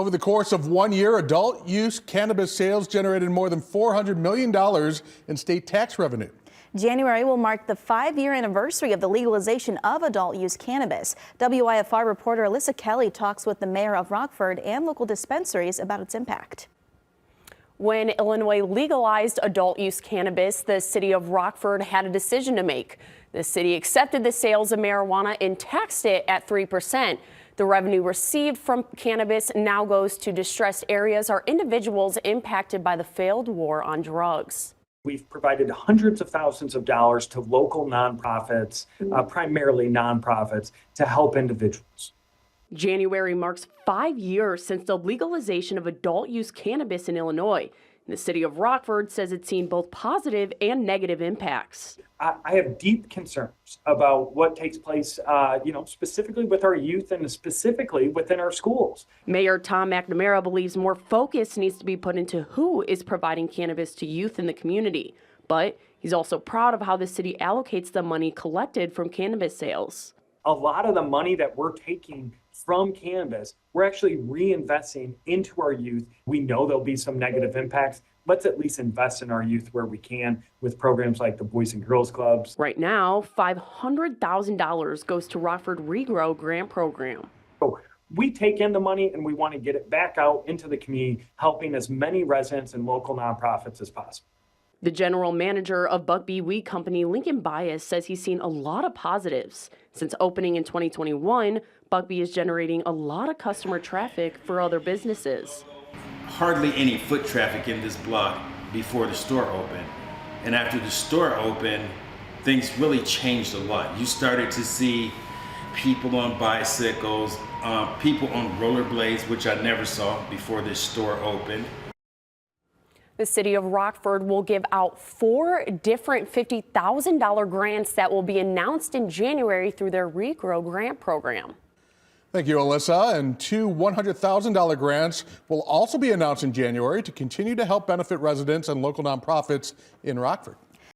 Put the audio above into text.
Over the course of 1 year, adult use cannabis sales generated more than $400 million in state tax revenue. January will mark the 5-year anniversary of the legalization of adult use cannabis. WIFR reporter Alyssa Kelly talks with the mayor of Rockford and local dispensaries about its impact. When Illinois legalized adult use cannabis, the city of Rockford had a decision to make. The city accepted the sales of marijuana and taxed it at 3%. The revenue received from cannabis now goes to distressed areas or individuals impacted by the failed war on drugs. We've provided hundreds of thousands of dollars to local nonprofits, primarily nonprofits, to help individuals. January marks 5 years since the legalization of adult use cannabis in Illinois. The city of Rockford says it's seen both positive and negative impacts. I have deep concerns about what takes place, specifically with our youth and specifically within our schools. Mayor Tom McNamara believes more focus needs to be put into who is providing cannabis to youth in the community. But he's also proud of how the city allocates the money collected from cannabis sales. A lot of the money that we're taking from cannabis, we're actually reinvesting into our youth. We know there'll be some negative impacts. Let's at least invest in our youth where we can with programs like the Boys and Girls Clubs. Right now, $500,000 goes to Rockford Regrow grant program. So we take in the money and we want to get it back out into the community, helping as many residents and local nonprofits as possible. The general manager of Buckbee Weed Company, Lincoln Bias, says he's seen a lot of positives. Since opening in 2021, Buckbee is generating a lot of customer traffic for other businesses. Hardly any foot traffic in this block before the store opened. And after the store opened, things really changed a lot. You started to see people on bicycles, people on rollerblades, which I never saw before this store opened. The city of Rockford will give out 4 different $50,000 grants that will be announced in January through their Regrow grant program. Thank you, Alyssa. And 2 $100,000 grants will also be announced in January to continue to help benefit residents and local nonprofits in Rockford.